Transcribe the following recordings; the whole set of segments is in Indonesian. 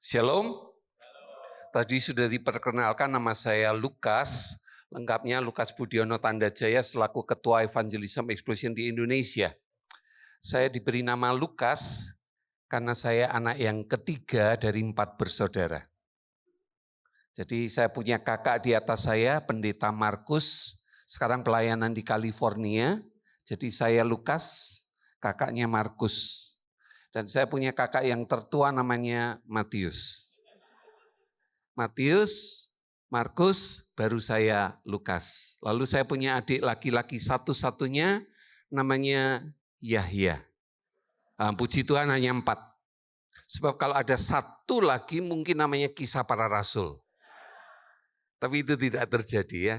Shalom. Tadi sudah diperkenalkan, nama saya Lukas. Lengkapnya Lukas Budiono Tandajaya selaku Ketua Evangelism Explosion di Indonesia. Saya diberi nama Lukas karena saya anak yang ketiga dari 4 bersaudara. Jadi saya punya kakak di atas saya, Pendeta Markus, sekarang pelayanan di California. Jadi saya Lukas, kakaknya Markus. Dan saya punya kakak yang tertua namanya Matius. Matius, Markus, baru saya Lukas. Lalu saya punya adik laki-laki satu-satunya namanya Yahya. Puji Tuhan hanya 4. Sebab kalau ada satu lagi mungkin namanya Kisah Para Rasul. Tapi itu tidak terjadi ya.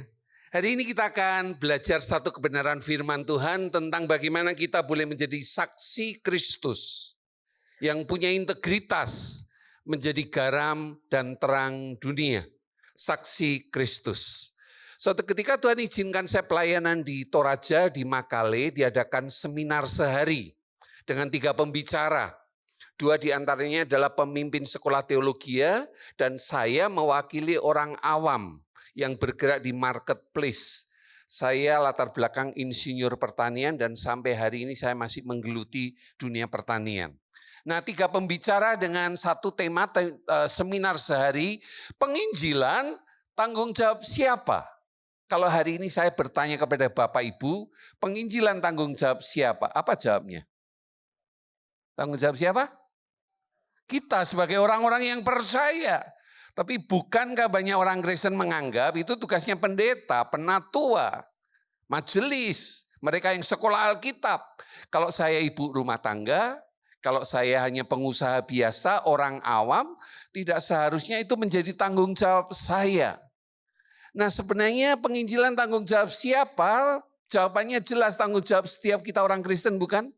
Hari ini kita akan belajar satu kebenaran firman Tuhan tentang bagaimana kita boleh menjadi saksi Kristus yang punya integritas menjadi garam dan terang dunia. Saksi Kristus. Suatu ketika Tuhan izinkan saya pelayanan di Toraja, di Makale, diadakan seminar sehari dengan 3 pembicara. 2 diantaranya adalah pemimpin sekolah teologi dan saya mewakili orang awam yang bergerak di marketplace. Saya latar belakang insinyur pertanian dan sampai hari ini saya masih menggeluti dunia pertanian. Nah, 3 pembicara dengan satu tema seminar sehari, penginjilan tanggung jawab siapa? Kalau hari ini saya bertanya kepada Bapak Ibu, penginjilan tanggung jawab siapa? Apa jawabnya? Tanggung jawab siapa? Kita sebagai orang-orang yang percaya. Tapi bukankah banyak orang Kristen menganggap itu tugasnya pendeta, penatua, majelis, mereka yang sekolah Alkitab. Kalau saya ibu rumah tangga, kalau saya hanya pengusaha biasa, orang awam, tidak seharusnya itu menjadi tanggung jawab saya. Nah, sebenarnya penginjilan tanggung jawab siapa? Jawabannya jelas, tanggung jawab setiap kita orang Kristen, bukan?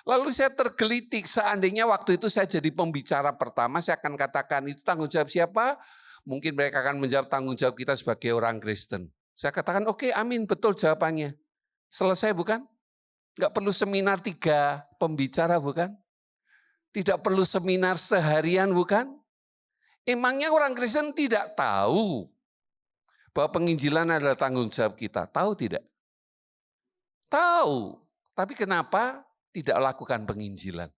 Lalu saya tergelitik, seandainya waktu itu saya jadi pembicara pertama, saya akan katakan itu tanggung jawab siapa? Mungkin mereka akan menjawab tanggung jawab kita sebagai orang Kristen. Saya katakan oke, amin, betul jawabannya. Selesai bukan? Enggak perlu seminar 3 pembicara bukan? Tidak perlu seminar seharian bukan? Emangnya orang Kristen tidak tahu bahwa penginjilan adalah tanggung jawab kita? Tahu tidak? Tahu. Tapi kenapa tidak lakukan penginjilan?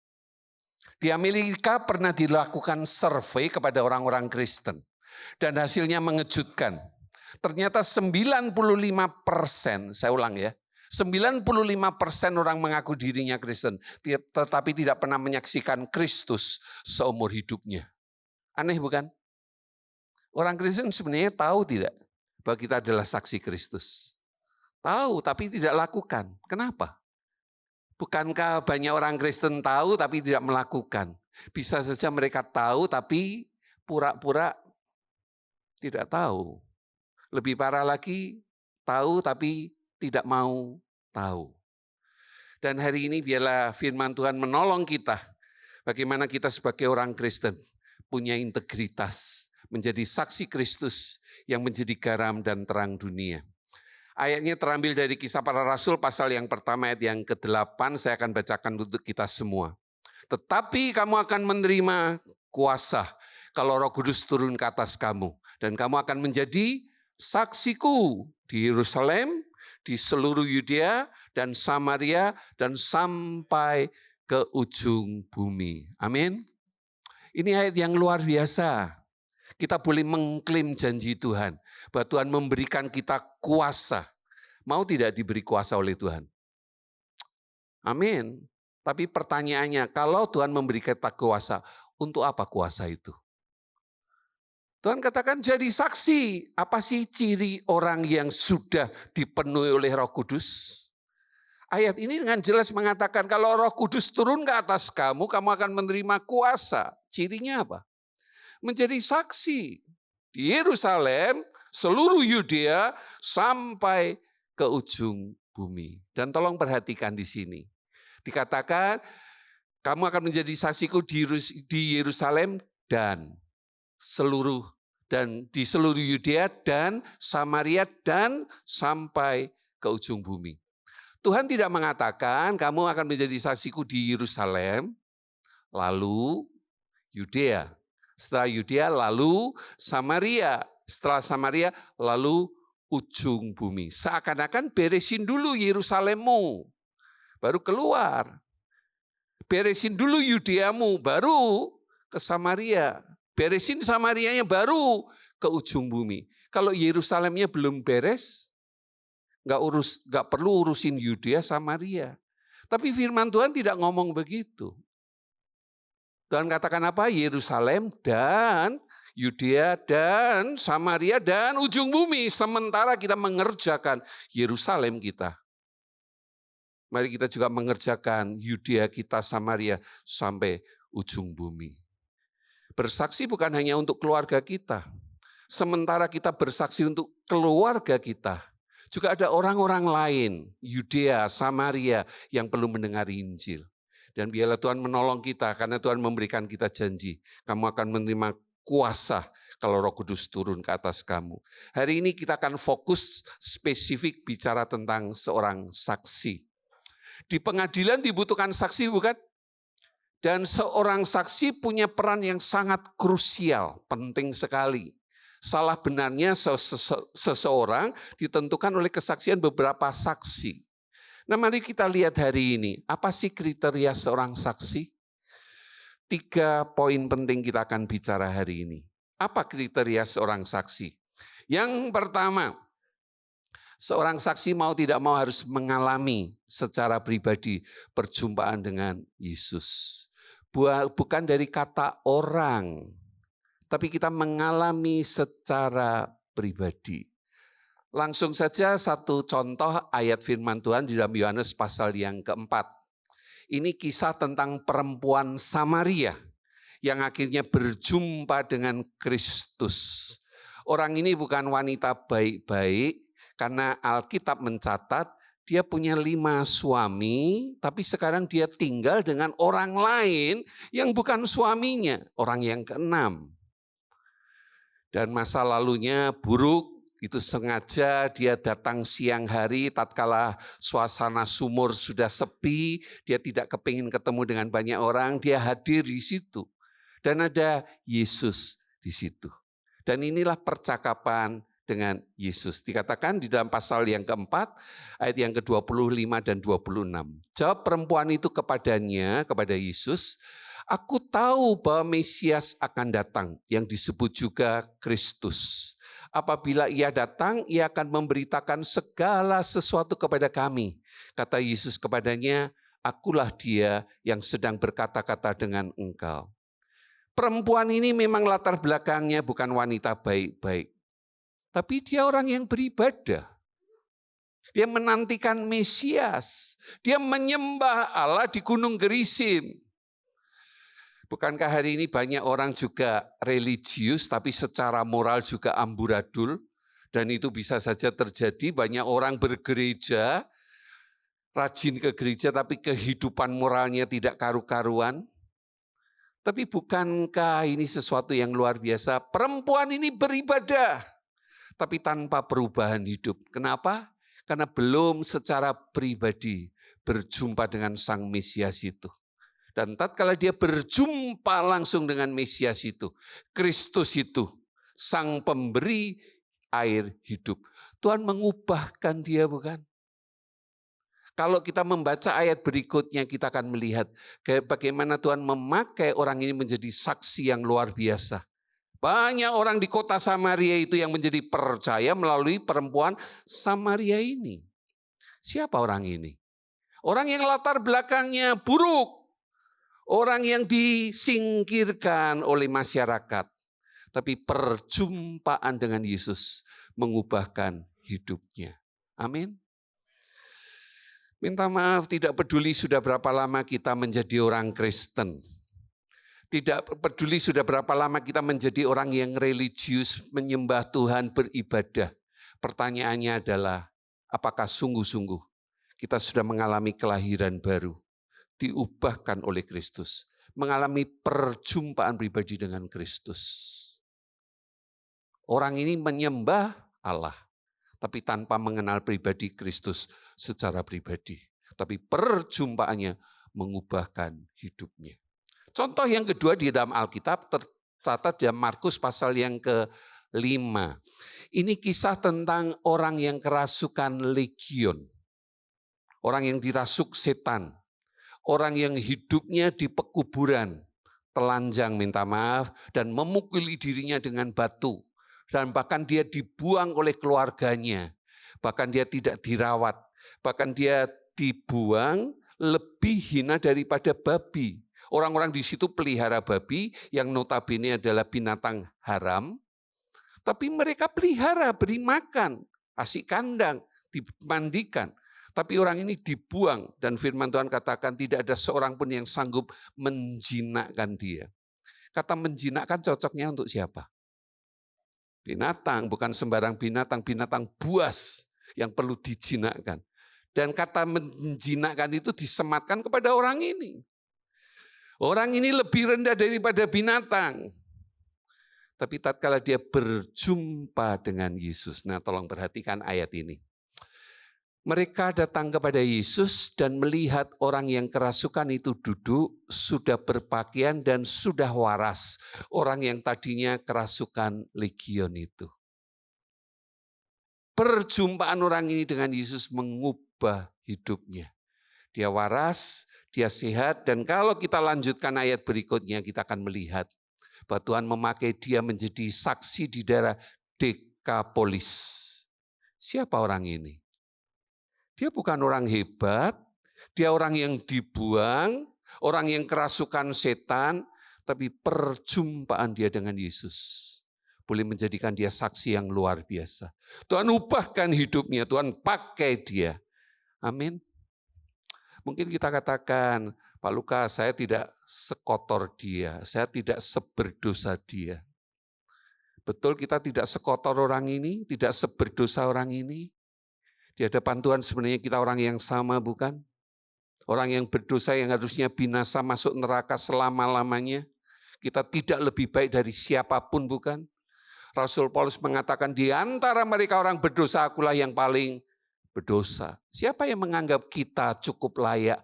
Di Amerika pernah dilakukan survei kepada orang-orang Kristen. Dan hasilnya mengejutkan. Ternyata 95%, saya ulang ya. 95% orang mengaku dirinya Kristen, tetapi tidak pernah menyaksikan Kristus seumur hidupnya. Aneh bukan? Orang Kristen sebenarnya tahu tidak bahwa kita adalah saksi Kristus? Tahu, tapi tidak lakukan. Kenapa? Bukankah banyak orang Kristen tahu tapi tidak melakukan? Bisa saja mereka tahu tapi pura-pura tidak tahu. Lebih parah lagi, tahu tapi tidak mau tahu. Dan hari ini biarlah firman Tuhan menolong kita. Bagaimana kita sebagai orang Kristen punya integritas. Menjadi saksi Kristus yang menjadi garam dan terang dunia. Ayatnya terambil dari Kisah Para Rasul pasal yang pertama ayat yang ke-8. Saya akan bacakan untuk kita semua. Tetapi kamu akan menerima kuasa kalau Roh Kudus turun ke atas kamu. Dan kamu akan menjadi saksiku di Yerusalem, di seluruh Yudea dan Samaria dan sampai ke ujung bumi. Amin. Ini ayat yang luar biasa. Kita boleh mengklaim janji Tuhan. Bahwa Tuhan memberikan kita kuasa. Mau tidak diberi kuasa oleh Tuhan? Amin. Tapi pertanyaannya, kalau Tuhan memberi kita kuasa, untuk apa kuasa itu? Tuhan katakan jadi saksi. Apa sih ciri orang yang sudah dipenuhi oleh Roh Kudus? Ayat ini dengan jelas mengatakan kalau Roh Kudus turun ke atas kamu, kamu akan menerima kuasa. Cirinya apa? Menjadi saksi di Yerusalem, seluruh Yudea sampai ke ujung bumi. Dan tolong perhatikan di sini. Dikatakan kamu akan menjadi saksiku di Yerusalem dan di seluruh Yudea dan Samaria dan sampai ke ujung bumi. Tuhan tidak mengatakan kamu akan menjadi saksiku di Yerusalem, lalu Yudea, Setelah Yudea lalu Samaria. Setelah Samaria lalu ujung bumi. Seakan-akan beresin dulu Yerusalemmu, baru keluar. Beresin dulu Yudeamu, baru ke Samaria. Beresin Samarianya, baru ke ujung bumi. Kalau Yerusalemnya belum beres, nggak perlu urusin Yudea, Samaria. Tapi firman Tuhan tidak ngomong begitu. Tuhan katakan apa? Yerusalem dan Yudea dan Samaria dan ujung bumi. Sementara kita mengerjakan Yerusalem kita. Mari kita juga mengerjakan Yudea kita, Samaria sampai ujung bumi. Bersaksi bukan hanya untuk keluarga kita. Sementara kita bersaksi untuk keluarga kita, juga ada orang-orang lain, Yudea, Samaria, yang perlu mendengar Injil. Dan biarlah Tuhan menolong kita, karena Tuhan memberikan kita janji. Kamu akan menerima kuasa kalau Roh Kudus turun ke atas kamu. Hari ini kita akan fokus spesifik bicara tentang seorang saksi. Di pengadilan dibutuhkan saksi, bukan? Dan seorang saksi punya peran yang sangat krusial, penting sekali. Salah benarnya seseorang ditentukan oleh kesaksian beberapa saksi. Nah, mari kita lihat hari ini, apa sih kriteria seorang saksi? 3 poin penting kita akan bicara hari ini. Apa kriteria seorang saksi? Yang pertama, seorang saksi mau tidak mau harus mengalami secara pribadi perjumpaan dengan Yesus. Bukan dari kata orang, tapi kita mengalami secara pribadi. Langsung saja satu contoh ayat firman Tuhan di dalam Yohanes pasal yang keempat. Ini kisah tentang perempuan Samaria yang akhirnya berjumpa dengan Kristus. Orang ini bukan wanita baik-baik, karena Alkitab mencatat dia punya 5 suami, tapi sekarang dia tinggal dengan orang lain yang bukan suaminya, orang yang ke-6. Dan masa lalunya buruk, itu sengaja dia datang siang hari tatkala suasana sumur sudah sepi, dia tidak kepingin ketemu dengan banyak orang, dia hadir di situ. Dan ada Yesus di situ. Dan inilah percakapan dengan Yesus. Dikatakan di dalam pasal yang keempat, ayat yang ke-25 dan 26. Jawab perempuan itu kepadanya, kepada Yesus, "Aku tahu bahwa Mesias akan datang, yang disebut juga Kristus. Apabila ia datang, ia akan memberitakan segala sesuatu kepada kami." Kata Yesus kepadanya, "Akulah dia yang sedang berkata-kata dengan engkau." Perempuan ini memang latar belakangnya bukan wanita baik-baik. Tapi dia orang yang beribadah. Dia menantikan Mesias. Dia menyembah Allah di Gunung Gerizim. Bukankah hari ini banyak orang juga religius, tapi secara moral juga amburadul? Dan itu bisa saja terjadi, banyak orang bergereja, rajin ke gereja, tapi kehidupan moralnya tidak karu-karuan. Tapi bukankah ini sesuatu yang luar biasa? Perempuan ini beribadah, tapi tanpa perubahan hidup. Kenapa? Karena belum secara pribadi berjumpa dengan Sang Mesias itu. Dan tatkala dia berjumpa langsung dengan Mesias itu, Kristus itu, Sang Pemberi air hidup. Tuhan mengubahkan dia, bukan? Kalau kita membaca ayat berikutnya, kita akan melihat bagaimana Tuhan memakai orang ini menjadi saksi yang luar biasa. Banyak orang di kota Samaria itu yang menjadi percaya melalui perempuan Samaria ini. Siapa orang ini? Orang yang latar belakangnya buruk. Orang yang disingkirkan oleh masyarakat. Tapi perjumpaan dengan Yesus mengubahkan hidupnya. Amin. Minta maaf, tidak peduli sudah berapa lama kita menjadi orang Kristen. Tidak peduli sudah berapa lama kita menjadi orang yang religius, menyembah Tuhan, beribadah. Pertanyaannya adalah, apakah sungguh-sungguh kita sudah mengalami kelahiran baru, diubahkan oleh Kristus, mengalami perjumpaan pribadi dengan Kristus. Orang ini menyembah Allah, tapi tanpa mengenal pribadi Kristus secara pribadi. Tapi perjumpaannya mengubahkan hidupnya. Contoh yang kedua di dalam Alkitab catat ya Markus pasal yang ke-5. Ini kisah tentang orang yang kerasukan legion. Orang yang dirasuk setan. Orang yang hidupnya di pekuburan. Telanjang minta maaf dan memukuli dirinya dengan batu. Dan bahkan dia dibuang oleh keluarganya. Bahkan dia tidak dirawat. Bahkan dia dibuang lebih hina daripada babi. Orang-orang di situ pelihara babi yang notabene adalah binatang haram. Tapi mereka pelihara, beri makan, kasih kandang, dimandikan. Tapi orang ini dibuang dan firman Tuhan katakan tidak ada seorang pun yang sanggup menjinakkan dia. Kata menjinakkan cocoknya untuk siapa? Binatang, bukan sembarang binatang, binatang buas yang perlu dijinakkan. Dan kata menjinakkan itu disematkan kepada orang ini. Orang ini lebih rendah daripada binatang. Tapi tatkala dia berjumpa dengan Yesus, nah tolong perhatikan ayat ini. Mereka datang kepada Yesus dan melihat orang yang kerasukan itu duduk, sudah berpakaian dan sudah waras. Orang yang tadinya kerasukan legion itu. Perjumpaan orang ini dengan Yesus mengubah hidupnya. Dia waras, dia sehat, dan kalau kita lanjutkan ayat berikutnya, kita akan melihat bahwa Tuhan memakai dia menjadi saksi di daerah Dekapolis. Siapa orang ini? Dia bukan orang hebat, dia orang yang dibuang, orang yang kerasukan setan, tapi perjumpaan dia dengan Yesus boleh menjadikan dia saksi yang luar biasa. Tuhan ubahkan hidupnya, Tuhan pakai dia. Amin. Mungkin kita katakan, Pak Lukas, saya tidak sekotor dia, saya tidak seberdosa dia. Betul kita tidak sekotor orang ini, tidak seberdosa orang ini. Di hadapan Tuhan sebenarnya kita orang yang sama, bukan? Orang yang berdosa yang harusnya binasa masuk neraka selama-lamanya. Kita tidak lebih baik dari siapapun, bukan? Rasul Paulus mengatakan di antara mereka orang berdosa, akulah yang paling berdosa. Siapa yang menganggap kita cukup layak,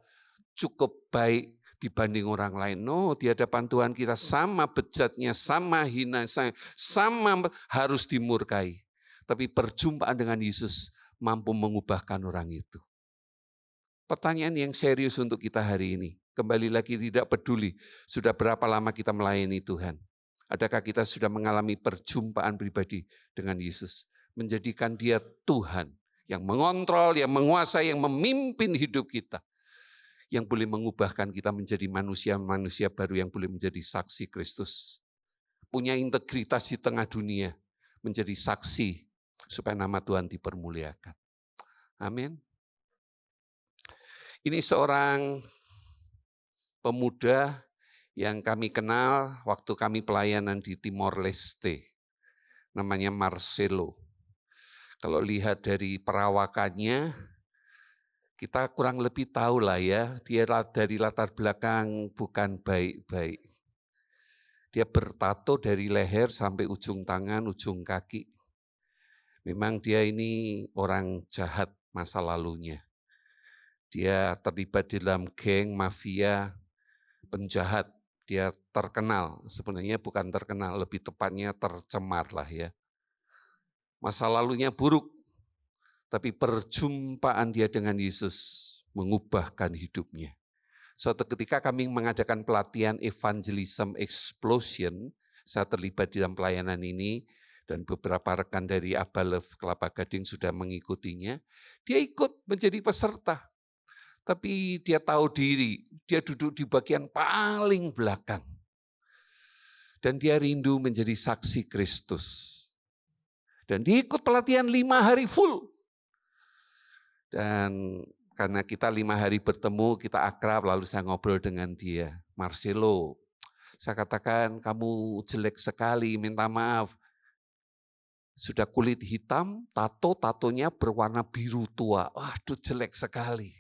cukup baik dibanding orang lain? No, di hadapan Tuhan kita sama bejatnya, sama hina, sama harus dimurkai. Tapi perjumpaan dengan Yesus mampu mengubahkan orang itu. Pertanyaan yang serius untuk kita hari ini. Kembali lagi tidak peduli sudah berapa lama kita melayani Tuhan. Adakah kita sudah mengalami perjumpaan pribadi dengan Yesus? Menjadikan dia Tuhan yang mengontrol, yang menguasai, yang memimpin hidup kita. Yang boleh mengubahkan kita menjadi manusia-manusia baru yang boleh menjadi saksi Kristus. Punya integritas di tengah dunia, menjadi saksi supaya nama Tuhan dipermuliakan. Amin. Ini seorang pemuda yang kami kenal waktu kami pelayanan di Timor Leste. Namanya Marcelo. Kalau lihat dari perawakannya, kita kurang lebih tahu lah ya, dia dari latar belakang bukan baik-baik. Dia bertato dari leher sampai ujung tangan, ujung kaki. Memang dia ini orang jahat masa lalunya. Dia terlibat di dalam geng, mafia, penjahat. Dia terkenal, sebenarnya bukan terkenal, lebih tepatnya tercemar lah ya. Masa lalunya buruk, tapi perjumpaan dia dengan Yesus mengubahkan hidupnya. Suatu ketika kami mengadakan pelatihan Evangelism Explosion, saya terlibat di dalam pelayanan ini, dan beberapa rekan dari Abalev Kelapa Gading sudah mengikutinya. Dia ikut menjadi peserta. Tapi dia tahu diri, dia duduk di bagian paling belakang. Dan dia rindu menjadi saksi Kristus. Dan dia ikut pelatihan 5 hari full. Dan karena kita 5 hari bertemu, kita akrab, lalu saya ngobrol dengan dia. Marcelo, saya katakan kamu jelek sekali, minta maaf. Sudah kulit hitam, tatonya berwarna biru tua. Waduh, jelek sekali.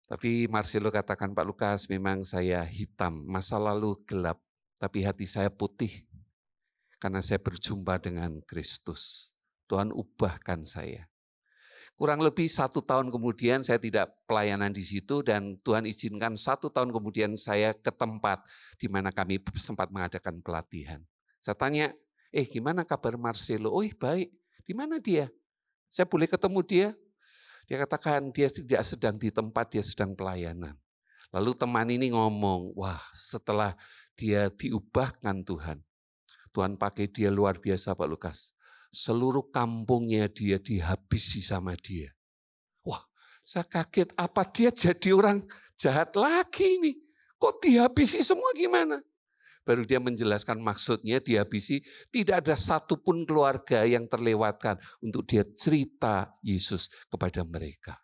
Tapi Marcelo katakan, Pak Lukas, memang saya hitam, masa lalu gelap, tapi hati saya putih. Karena saya berjumpa dengan Kristus. Tuhan ubahkan saya. Kurang lebih 1 tahun kemudian saya tidak pelayanan di situ dan Tuhan izinkan 1 tahun kemudian saya ke tempat di mana kami sempat mengadakan pelatihan. Saya tanya, gimana kabar Marcelo? Oh baik, di mana dia? Saya boleh ketemu dia? Dia katakan dia tidak sedang di tempat, dia sedang pelayanan. Lalu teman ini ngomong, wah setelah dia diubahkan Tuhan pakai dia luar biasa Pak Lukas. Seluruh kampungnya dia dihabisi sama dia. Wah, saya kaget, apa dia jadi orang jahat lagi nih? Kok dihabisi semua gimana? Baru dia menjelaskan maksudnya dihabisi, tidak ada satupun keluarga yang terlewatkan untuk dia cerita Yesus kepada mereka.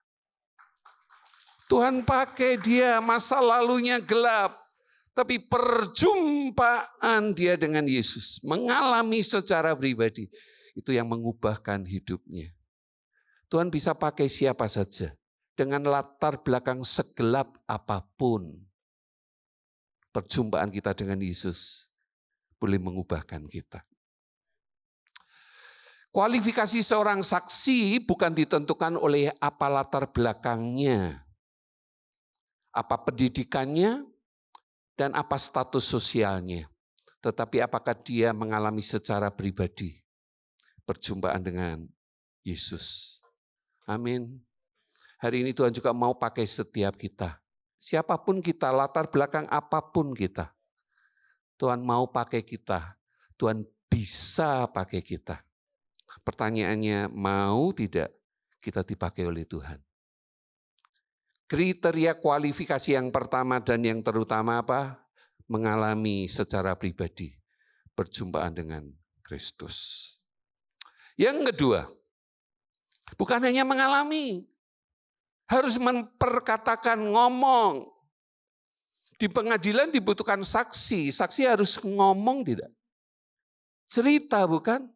Tuhan pakai dia, masa lalunya gelap. Tapi perjumpaan dia dengan Yesus, mengalami secara pribadi, itu yang mengubahkan hidupnya. Tuhan bisa pakai siapa saja, dengan latar belakang segelap apapun. Perjumpaan kita dengan Yesus boleh mengubahkan kita. Kualifikasi seorang saksi bukan ditentukan oleh apa latar belakangnya, apa pendidikannya, dan apa status sosialnya. Tetapi apakah dia mengalami secara pribadi perjumpaan dengan Yesus. Amin. Hari ini Tuhan juga mau pakai setiap kita. Siapapun kita, latar belakang apapun kita. Tuhan mau pakai kita. Tuhan bisa pakai kita. Pertanyaannya, mau tidak kita dipakai oleh Tuhan? Kriteria kualifikasi yang pertama dan yang terutama apa? Mengalami secara pribadi perjumpaan dengan Kristus. Yang kedua, bukan hanya mengalami, harus memperkatakan, ngomong. Di pengadilan dibutuhkan saksi, saksi harus ngomong tidak? Cerita bukan?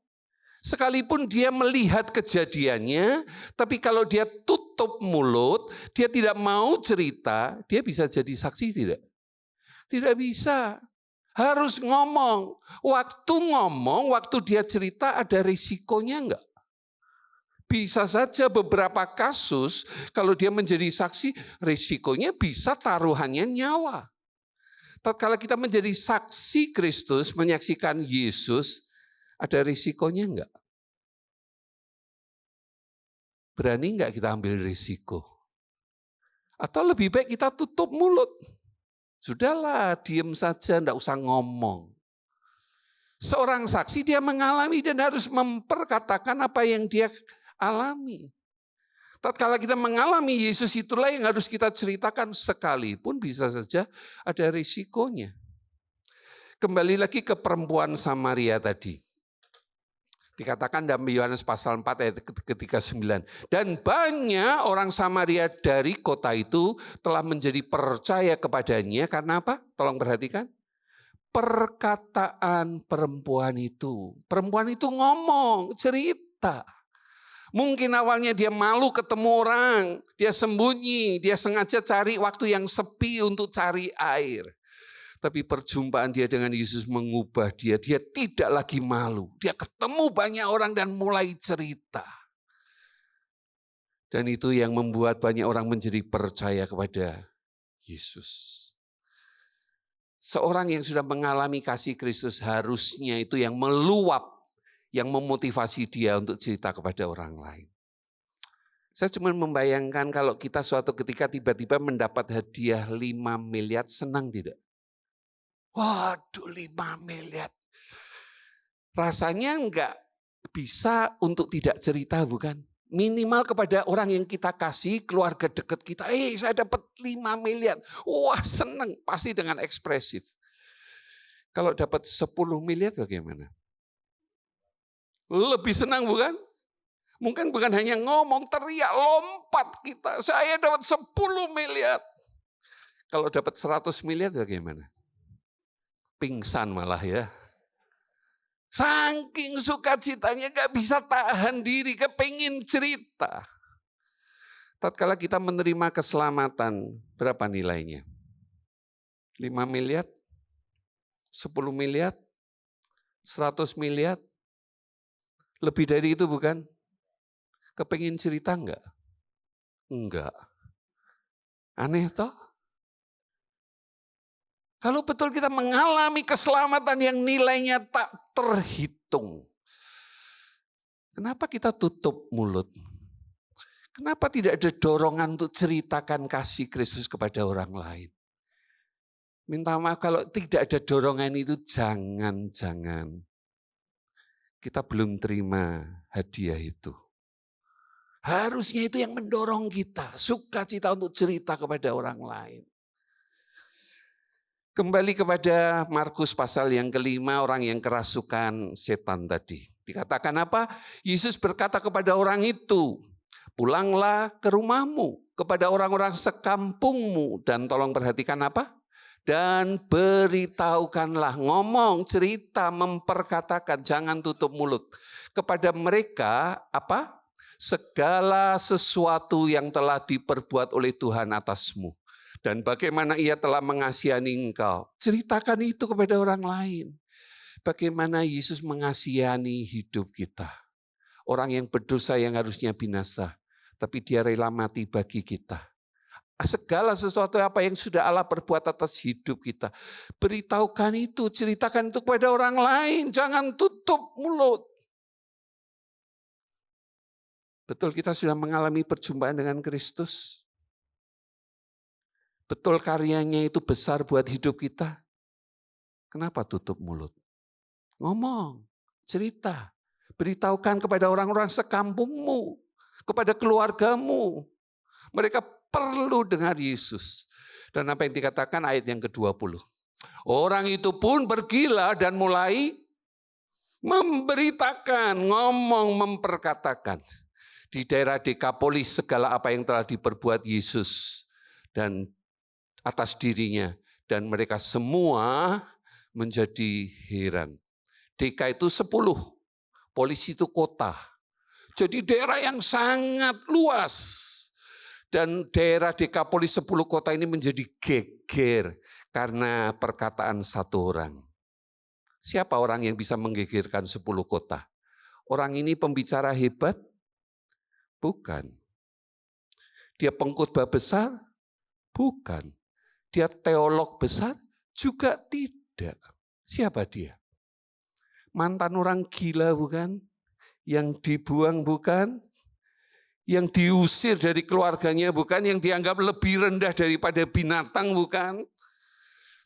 Sekalipun dia melihat kejadiannya, tapi kalau dia tutup mulut, dia tidak mau cerita, dia bisa jadi saksi tidak? Tidak bisa. Harus ngomong. Waktu dia cerita ada risikonya enggak? Bisa saja beberapa kasus, kalau dia menjadi saksi, risikonya bisa taruhannya nyawa. Tatkala kita menjadi saksi Kristus, menyaksikan Yesus, ada risikonya enggak? Berani enggak kita ambil risiko? Atau lebih baik kita tutup mulut? Sudahlah, diem saja, enggak usah ngomong. Seorang saksi dia mengalami dan harus memperkatakan apa yang dia alami. Tatkala kita mengalami Yesus, itulah yang harus kita ceritakan, sekalipun bisa saja ada risikonya. Kembali lagi ke perempuan Samaria tadi. Dikatakan dalam Yohanes pasal 4 ayat ke-39. Dan banyak orang Samaria dari kota itu telah menjadi percaya kepadanya. Karena apa? Tolong perhatikan. Perkataan perempuan itu. Perempuan itu ngomong, cerita. Mungkin awalnya dia malu ketemu orang. Dia sembunyi, dia sengaja cari waktu yang sepi untuk cari air. Tapi perjumpaan dia dengan Yesus mengubah dia. Dia tidak lagi malu. Dia ketemu banyak orang dan mulai cerita. Dan itu yang membuat banyak orang menjadi percaya kepada Yesus. Seorang yang sudah mengalami kasih Kristus harusnya itu yang meluap, yang memotivasi dia untuk cerita kepada orang lain. Saya cuma membayangkan kalau kita suatu ketika tiba-tiba mendapat hadiah 5 miliar, senang tidak? Waduh, 5 miliar. Rasanya enggak bisa untuk tidak cerita, bukan? Minimal kepada orang yang kita kasih, keluarga dekat kita, saya dapat 5 miliar. Wah, senang, pasti dengan ekspresif. Kalau dapat 10 miliar bagaimana? Lebih senang, bukan? Mungkin bukan hanya ngomong, teriak, lompat kita. Saya dapat 10 miliar. Kalau dapat 100 miliar bagaimana? Pingsan malah ya. Saking sukacitanya gak bisa tahan diri, kepingin cerita. Tatkala kita menerima keselamatan, berapa nilainya? 5 miliar? 10 miliar? 100 miliar? Lebih dari itu bukan? Kepengin cerita enggak? Enggak. Aneh toh? Kalau betul kita mengalami keselamatan yang nilainya tak terhitung, kenapa kita tutup mulut? Kenapa tidak ada dorongan untuk ceritakan kasih Kristus kepada orang lain? Minta maaf kalau tidak ada dorongan itu, jangan-jangan kita belum terima hadiah itu. Harusnya itu yang mendorong kita, sukacita untuk cerita kepada orang lain. Kembali kepada Markus pasal yang kelima, orang yang kerasukan setan tadi. Dikatakan apa? Yesus berkata kepada orang itu, pulanglah ke rumahmu, kepada orang-orang sekampungmu. Dan tolong perhatikan apa? Dan beritahukanlah, ngomong, cerita, memperkatakan, jangan tutup mulut. Kepada mereka, apa? Segala sesuatu yang telah diperbuat oleh Tuhan atasmu. Dan bagaimana ia telah mengasihani engkau. Ceritakan itu kepada orang lain. Bagaimana Yesus mengasihani hidup kita. Orang yang berdosa yang harusnya binasa. Tapi dia rela mati bagi kita. Segala sesuatu apa yang sudah Allah perbuat atas hidup kita. Beritahukan itu, ceritakan itu kepada orang lain. Jangan tutup mulut. Betul kita sudah mengalami perjumpaan dengan Kristus. Betul karyanya itu besar buat hidup kita. Kenapa tutup mulut? Ngomong, cerita. Beritahukan kepada orang-orang sekampungmu. Kepada keluargamu. Mereka perlu dengar Yesus. Dan apa yang dikatakan ayat yang ke-20. Orang itu pun pergilah dan mulai memberitakan, ngomong, memperkatakan. Di daerah Dekapolis segala apa yang telah diperbuat Yesus. Dan atas dirinya, dan mereka semua menjadi heran. Deka itu 10, Polis itu kota. Jadi daerah yang sangat luas. Dan daerah Dekapolis 10 kota ini menjadi geger karena perkataan satu orang. Siapa orang yang bisa menggegerkan 10 kota? Orang ini pembicara hebat? Bukan. Dia pengkhotbah besar? Bukan. Dia teolog besar? Juga tidak. Siapa dia? Mantan orang gila bukan? Yang dibuang bukan? Yang diusir dari keluarganya bukan? Yang dianggap lebih rendah daripada binatang bukan?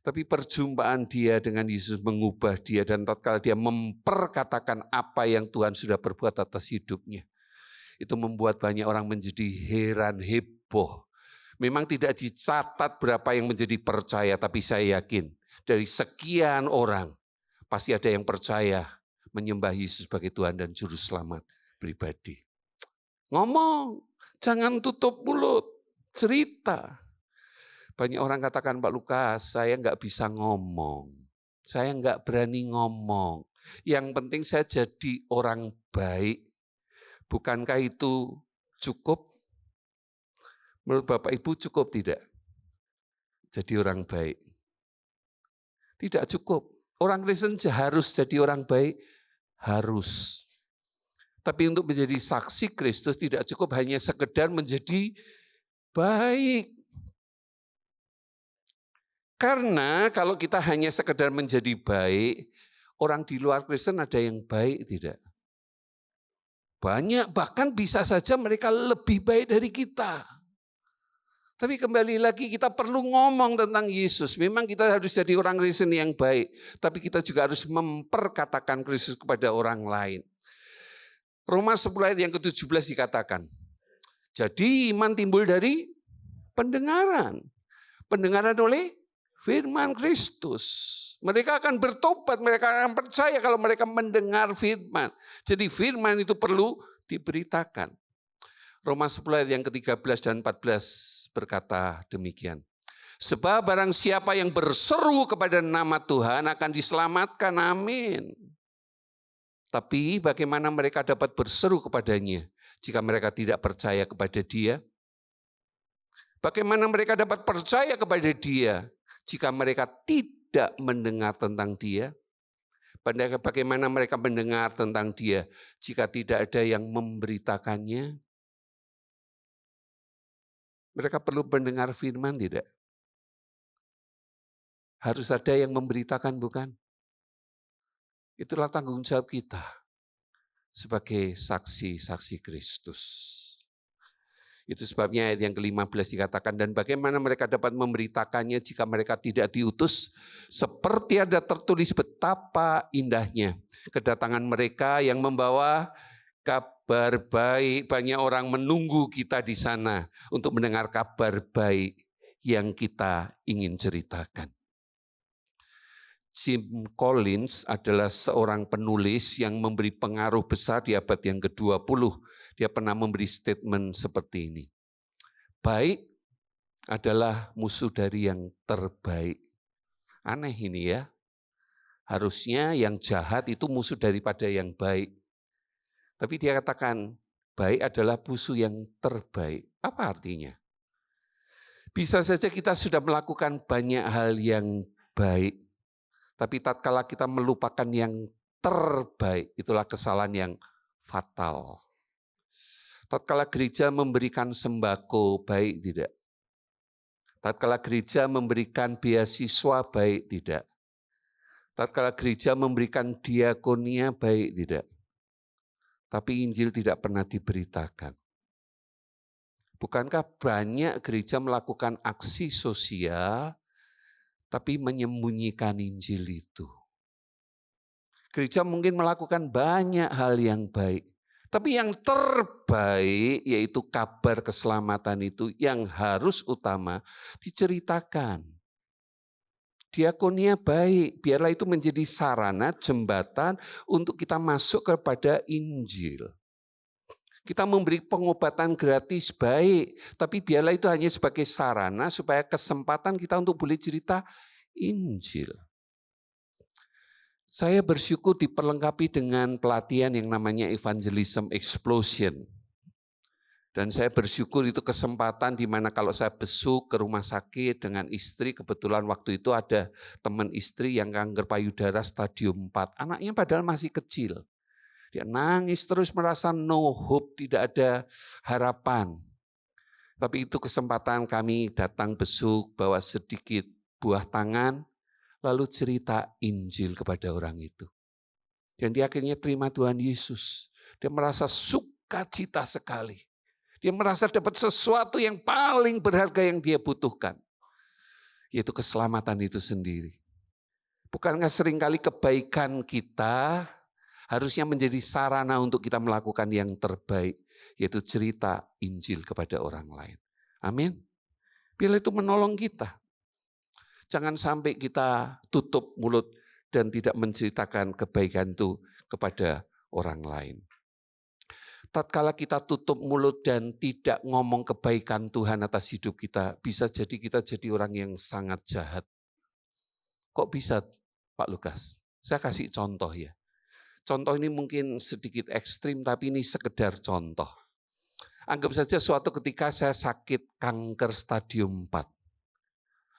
Tapi perjumpaan dia dengan Yesus mengubah dia. Dan tatkala dia memperkatakan apa yang Tuhan sudah berbuat atas hidupnya. Itu membuat banyak orang menjadi heran, heboh. Memang tidak dicatat berapa yang menjadi percaya, tapi saya yakin dari sekian orang pasti ada yang percaya menyembah Yesus sebagai Tuhan dan Juru Selamat pribadi. Ngomong, jangan tutup mulut, cerita. Banyak orang katakan, Pak Lukas, saya nggak bisa ngomong, saya nggak berani ngomong. Yang penting saya jadi orang baik. Bukankah itu cukup? Menurut Bapak Ibu cukup tidak? Jadi orang baik. Tidak cukup. Orang Kristen harus jadi orang baik? Harus. Tapi untuk menjadi saksi Kristus tidak cukup hanya sekedar menjadi baik. Karena kalau kita hanya sekedar menjadi baik, orang di luar Kristen ada yang baik tidak? Banyak, bahkan bisa saja mereka lebih baik dari kita. Tapi kembali lagi kita perlu ngomong tentang Yesus. Memang kita harus jadi orang Kristen yang baik. Tapi kita juga harus memperkatakan Kristus kepada orang lain. Roma 10 ayat yang ke-17 dikatakan. Jadi iman timbul dari pendengaran. Pendengaran oleh firman Kristus. Mereka akan bertobat, mereka akan percaya kalau mereka mendengar firman. Jadi firman itu perlu diberitakan. Roma 10 ayat yang ke-13 dan 14 berkata demikian. Sebab barang siapa yang berseru kepada nama Tuhan akan diselamatkan, amin. Tapi bagaimana mereka dapat berseru kepadanya jika mereka tidak percaya kepada Dia? Bagaimana mereka dapat percaya kepada Dia jika mereka tidak mendengar tentang Dia? Bagaimana mereka mendengar tentang Dia jika tidak ada yang memberitakannya? Mereka perlu mendengar firman tidak? Harus ada yang memberitakan, bukan? Itulah tanggung jawab kita sebagai saksi-saksi Kristus. Itu sebabnya ayat yang ke-15 dikatakan, dan bagaimana mereka dapat memberitakannya jika mereka tidak diutus? Seperti ada tertulis betapa indahnya kedatangan mereka yang membawa kabar baik. Banyak orang menunggu kita di sana untuk mendengar kabar baik yang kita ingin ceritakan. Jim Collins adalah seorang penulis yang memberi pengaruh besar di abad yang ke-20. Dia pernah memberi statement seperti ini. Baik adalah musuh dari yang terbaik. Aneh ini ya. Harusnya yang jahat itu musuh daripada yang baik. Tapi dia katakan, baik adalah musuh yang terbaik. Apa artinya? Bisa saja kita sudah melakukan banyak hal yang baik, tapi tatkala kita melupakan yang terbaik, itulah kesalahan yang fatal. Tatkala gereja memberikan sembako, baik tidak? Tatkala gereja memberikan beasiswa, baik tidak? Tatkala gereja memberikan diakonia, baik tidak? Tapi Injil tidak pernah diberitakan. Bukankah banyak gereja melakukan aksi sosial, tapi menyembunyikan Injil itu? Gereja mungkin melakukan banyak hal yang baik, tapi yang terbaik yaitu kabar keselamatan itu yang harus utama diceritakan. Diakonia baik, biarlah itu menjadi sarana, jembatan untuk kita masuk kepada Injil. Kita memberi pengobatan gratis baik, tapi biarlah itu hanya sebagai sarana supaya kesempatan kita untuk boleh cerita Injil. Saya bersyukur diperlengkapi dengan pelatihan yang namanya Evangelism Explosion. Dan saya bersyukur itu kesempatan di mana kalau saya besuk ke rumah sakit dengan istri, kebetulan waktu itu ada teman istri yang kanker payudara stadium 4. Anaknya padahal masih kecil. Dia nangis terus merasa no hope, tidak ada harapan. Tapi itu kesempatan kami datang besuk, bawa sedikit buah tangan, lalu cerita Injil kepada orang itu. Dan dia akhirnya terima Tuhan Yesus. Dia merasa sukacita sekali. Dia merasa dapat sesuatu yang paling berharga yang dia butuhkan. Yaitu keselamatan itu sendiri. Bukankah seringkali kebaikan kita harusnya menjadi sarana untuk kita melakukan yang terbaik, yaitu cerita Injil kepada orang lain. Amin. Bila itu menolong kita. Jangan sampai kita tutup mulut dan tidak menceritakan kebaikan itu kepada orang lain. Tatkala kita tutup mulut dan tidak ngomong kebaikan Tuhan atas hidup kita, bisa jadi kita jadi orang yang sangat jahat. Kok bisa, Pak Lukas? Saya kasih contoh ya. Contoh ini mungkin sedikit ekstrim, tapi ini sekedar contoh. Anggap saja suatu ketika saya sakit kanker stadium 4.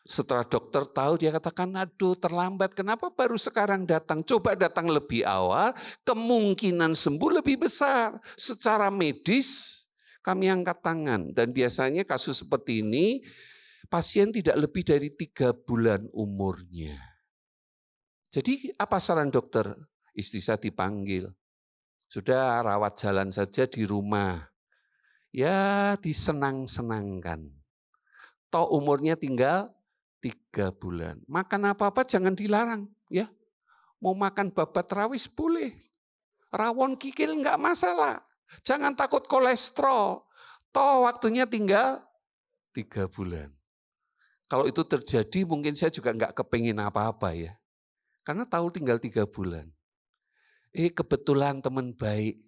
Setelah dokter tahu, dia katakan, aduh terlambat, kenapa baru sekarang datang? Coba datang lebih awal, kemungkinan sembuh lebih besar. Secara medis, kami angkat tangan. Dan biasanya kasus seperti ini, pasien tidak lebih dari 3 bulan umurnya. Jadi apa saran dokter? Istri saya dipanggil, sudah rawat jalan saja di rumah, ya disenang-senangkan. Toh umurnya tinggal 3 bulan. Makan apa-apa jangan dilarang, ya. Mau makan babat rawis boleh, rawon kikil enggak masalah. Jangan takut kolesterol. Toh waktunya tinggal 3 bulan. Kalau itu terjadi mungkin saya juga enggak kepengin apa-apa ya, karena tahu tinggal 3 bulan. Kebetulan teman baik,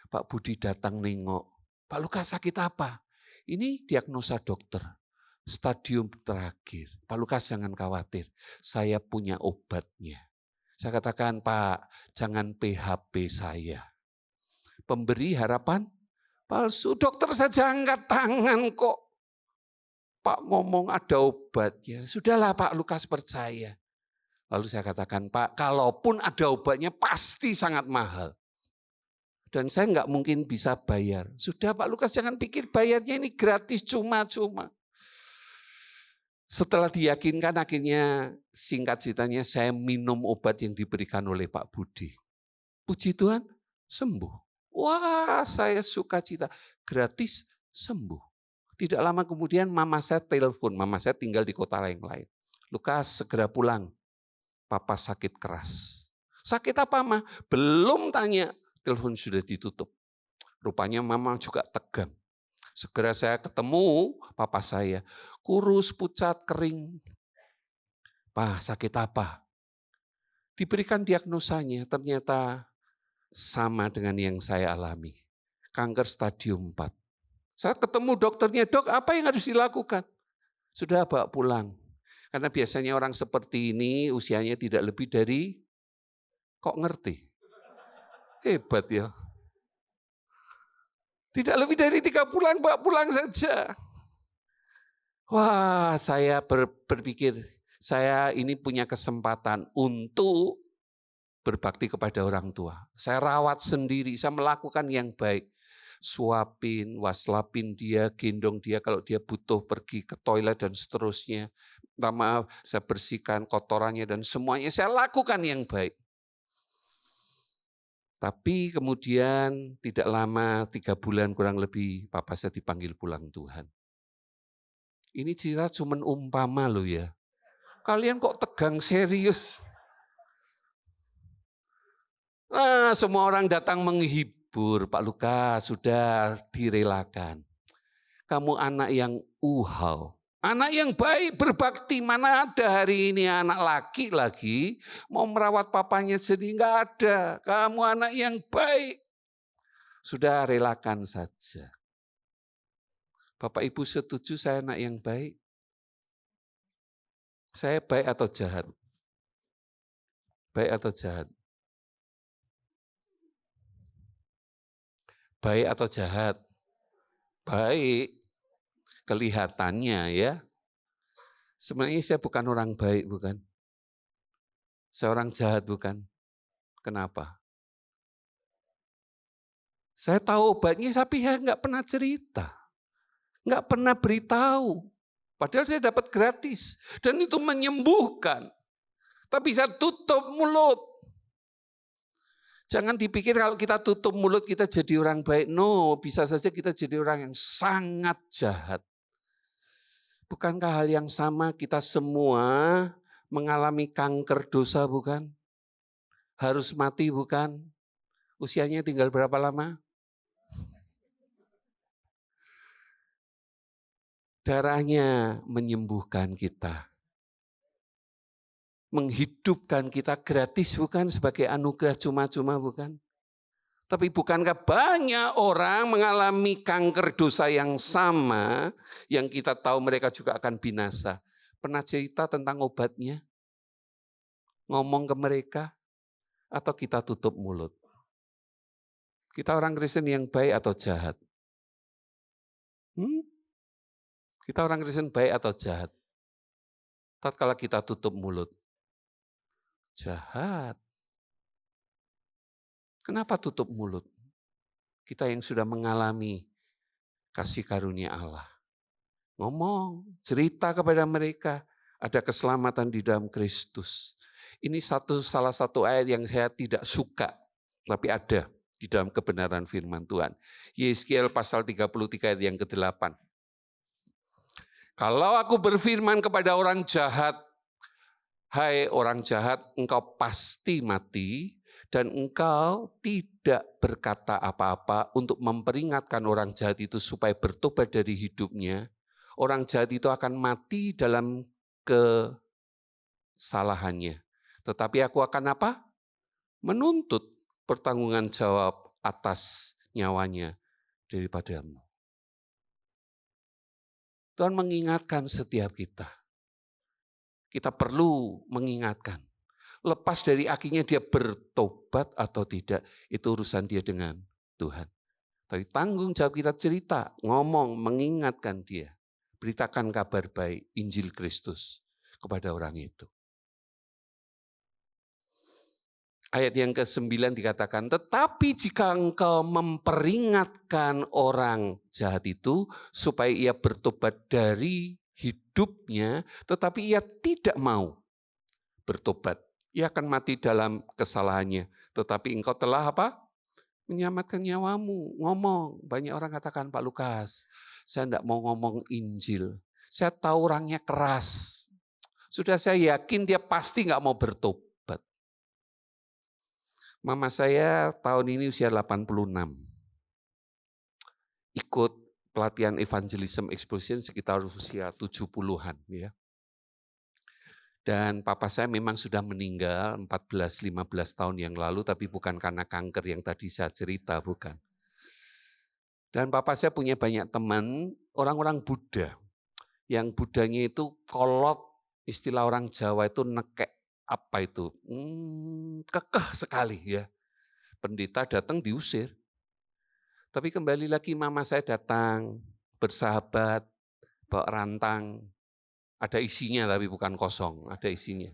Pak Budi datang nengok. Pak Lukas sakit apa? Ini diagnosa dokter, stadium terakhir. Pak Lukas jangan khawatir, saya punya obatnya. Saya katakan, Pak, jangan PHP saya. Pemberi harapan palsu. Dokter saja angkat tangan kok. Pak ngomong ada obatnya. Sudahlah Pak Lukas percaya. Lalu saya katakan, Pak, kalaupun ada obatnya pasti sangat mahal. Dan saya nggak mungkin bisa bayar. Sudah Pak Lukas, jangan pikir bayarnya ini gratis, cuma-cuma. Setelah diyakinkan, akhirnya singkat ceritanya saya minum obat yang diberikan oleh Pak Budi. Puji Tuhan, sembuh. Wah, saya sukacita. Gratis, sembuh. Tidak lama kemudian mama saya telepon. Mama saya tinggal di kota lain. Lukas, segera pulang. Papa sakit keras. Sakit apa, Ma? Belum tanya. Telepon sudah ditutup. Rupanya mama juga tegang. Segera saya ketemu papa saya. Kurus, pucat, kering. Pak, sakit apa? Diberikan diagnosanya, ternyata sama dengan yang saya alami. Kanker stadium 4. Saat ketemu dokternya, dok apa yang harus dilakukan? Sudah bawa pulang. Karena biasanya orang seperti ini usianya tidak lebih dari, kok ngerti? Hebat ya. Tidak lebih dari 3 bulan, bawa pulang saja. Wah, saya berpikir, saya ini punya kesempatan untuk berbakti kepada orang tua. Saya rawat sendiri, saya melakukan yang baik. Suapin, waslapin dia, gendong dia kalau dia butuh pergi ke toilet dan seterusnya. Minta maaf, saya bersihkan kotorannya dan semuanya. Saya lakukan yang baik. Tapi kemudian tidak lama, 3 bulan kurang lebih, papa saya dipanggil pulang Tuhan. Ini cerita cuma umpama loh ya. Kalian kok tegang serius? Nah, semua orang datang menghibur, Pak Lukas sudah direlakan. Kamu anak yang uhau. Anak yang baik, berbakti, mana ada hari ini anak laki lagi mau merawat papanya sendiri, enggak ada. Kamu anak yang baik. Sudah relakan saja. Bapak Ibu setuju saya anak yang baik? Saya baik atau jahat? Baik atau jahat? Baik atau jahat? Baik. Kelihatannya ya. Sebenarnya saya bukan orang baik, bukan. Saya orang jahat, bukan. Kenapa? Saya tahu obatnya, tapi saya nggak pernah cerita. Nggak pernah beritahu. Padahal saya dapat gratis. Dan itu menyembuhkan. Tapi saya tutup mulut. Jangan dipikir kalau kita tutup mulut kita jadi orang baik. No, bisa saja kita jadi orang yang sangat jahat. Bukankah hal yang sama kita semua mengalami kanker dosa, bukan? Harus mati, bukan? Usianya tinggal berapa lama? Darahnya menyembuhkan kita. Menghidupkan kita gratis, bukan? Sebagai anugerah cuma-cuma, bukan? Tapi bukankah banyak orang mengalami kanker dosa yang sama, yang kita tahu mereka juga akan binasa. Pernah cerita tentang obatnya? Ngomong ke mereka? Atau kita tutup mulut? Kita orang Kristen yang baik atau jahat? Kita orang Kristen baik atau jahat? Tatkala kita tutup mulut? Jahat. Kenapa tutup mulut? Kita yang sudah mengalami kasih karunia Allah. Ngomong, cerita kepada mereka, ada keselamatan di dalam Kristus. Ini salah satu ayat yang saya tidak suka, tapi ada di dalam kebenaran firman Tuhan. Yeskiel pasal 33 ayat yang ke-8. Kalau aku berfirman kepada orang jahat, hai orang jahat, engkau pasti mati, dan engkau tidak berkata apa-apa untuk memperingatkan orang jahat itu supaya bertobat dari hidupnya, orang jahat itu akan mati dalam kesalahannya. Tetapi aku akan apa? Menuntut pertanggungan jawab atas nyawanya daripadamu. Tuhan mengingatkan setiap kita. Kita perlu mengingatkan. Lepas dari akhirnya dia bertobat atau tidak, itu urusan dia dengan Tuhan. Tapi tanggung jawab kita cerita, ngomong, mengingatkan dia. Beritakan kabar baik, Injil Kristus kepada orang itu. Ayat yang ke-9 dikatakan, tetapi jika engkau memperingatkan orang jahat itu supaya ia bertobat dari hidupnya, tetapi ia tidak mau bertobat, ia akan mati dalam kesalahannya. Tetapi engkau telah apa? Menyelamatkan nyawamu. Ngomong, banyak orang katakan, Pak Lukas, saya tidak mau ngomong Injil. Saya tahu orangnya keras. Sudah saya yakin dia pasti nggak mau bertobat. Mama saya tahun ini usia 86. Ikut pelatihan evangelism explosion sekitar usia 70-an. Ya. Dan papa saya memang sudah meninggal 14-15 tahun yang lalu, tapi bukan karena kanker yang tadi saya cerita, bukan. Dan papa saya punya banyak teman, orang-orang Buddha. Yang Buddhanya itu kolot, istilah orang Jawa itu nekek. Apa itu? Kekeh sekali ya. Pendeta datang diusir. Tapi kembali lagi mama saya datang, bersahabat, bawa rantang. Ada isinya tapi bukan kosong, ada isinya.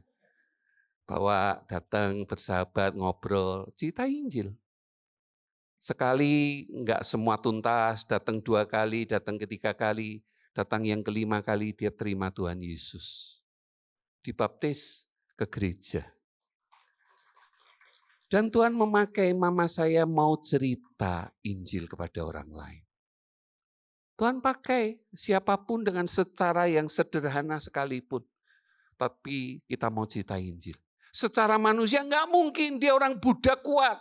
Bawa datang bersahabat, ngobrol, cerita Injil. Sekali enggak semua tuntas, datang 2 kali, datang ketiga kali, datang yang kelima kali dia terima Tuhan Yesus. Dibaptis ke gereja. Dan Tuhan memakai mama saya mau cerita Injil kepada orang lain. Tuhan pakai siapapun dengan secara yang sederhana sekalipun. Tapi kita mau cerita Injil. Secara manusia nggak mungkin dia orang Buddha kuat.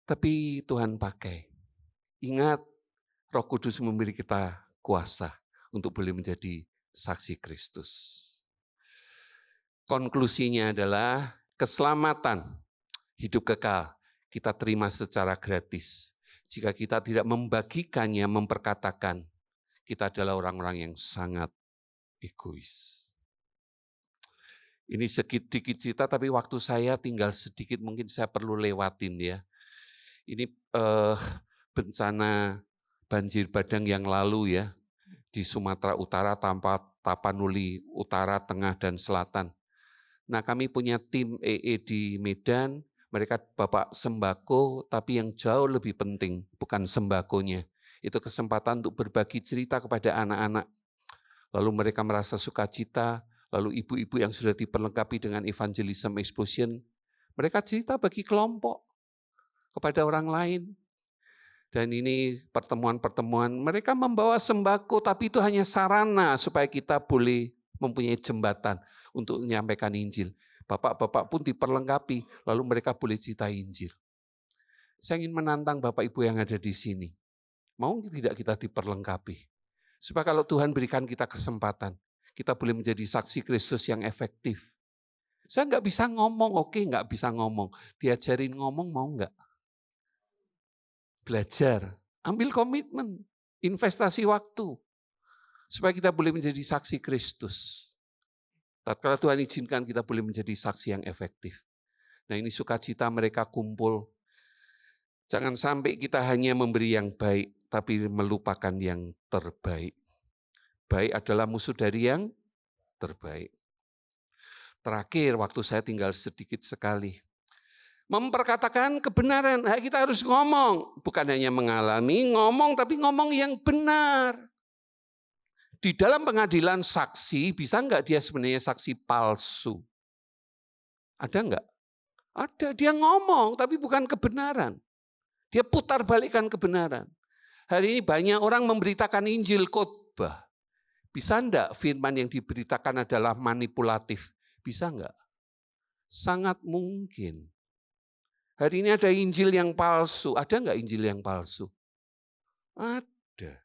Tapi Tuhan pakai. Ingat, Roh Kudus memberi kita kuasa untuk boleh menjadi saksi Kristus. Konklusinya adalah keselamatan, hidup kekal, kita terima secara gratis. Jika kita tidak membagikannya, memperkatakan, kita adalah orang-orang yang sangat egois. Ini sedikit cerita, tapi waktu saya tinggal sedikit, mungkin saya perlu lewatin ya. Ini bencana banjir bandang yang lalu ya, di Sumatera Utara, Tapanuli Utara, Tengah, dan Selatan. Nah kami punya tim EE di Medan, mereka bapak sembako, tapi yang jauh lebih penting bukan sembakonya. Itu kesempatan untuk berbagi cerita kepada anak-anak. Lalu mereka merasa sukacita, lalu ibu-ibu yang sudah diperlengkapi dengan evangelism explosion, mereka cerita bagi kelompok kepada orang lain. Dan ini pertemuan-pertemuan, mereka membawa sembako, tapi itu hanya sarana supaya kita boleh mempunyai jembatan untuk menyampaikan Injil. Bapak-bapak pun diperlengkapi, lalu mereka boleh cerita Injil. Saya ingin menantang Bapak Ibu yang ada di sini. Mau tidak kita diperlengkapi? Supaya kalau Tuhan berikan kita kesempatan, kita boleh menjadi saksi Kristus yang efektif. Saya nggak bisa ngomong, oke nggak bisa ngomong. Diajarin ngomong mau nggak? Belajar, ambil komitmen, investasi waktu. Supaya kita boleh menjadi saksi Kristus. Tatkala Tuhan izinkan kita boleh menjadi saksi yang efektif. Nah ini sukacita mereka kumpul. Jangan sampai kita hanya memberi yang baik, tapi melupakan yang terbaik. Baik adalah musuh dari yang terbaik. Terakhir, waktu saya tinggal sedikit sekali. Memperkatakan kebenaran, kita harus ngomong. Bukan hanya mengalami, ngomong, tapi ngomong yang benar. Di dalam pengadilan saksi, bisa enggak dia sebenarnya saksi palsu? Ada enggak? Ada, dia ngomong tapi bukan kebenaran. Dia putar balikkan kebenaran. Hari ini banyak orang memberitakan Injil khotbah. Bisa enggak firman yang diberitakan adalah manipulatif? Bisa enggak? Sangat mungkin. Hari ini ada Injil yang palsu. Ada enggak Injil yang palsu? Ada.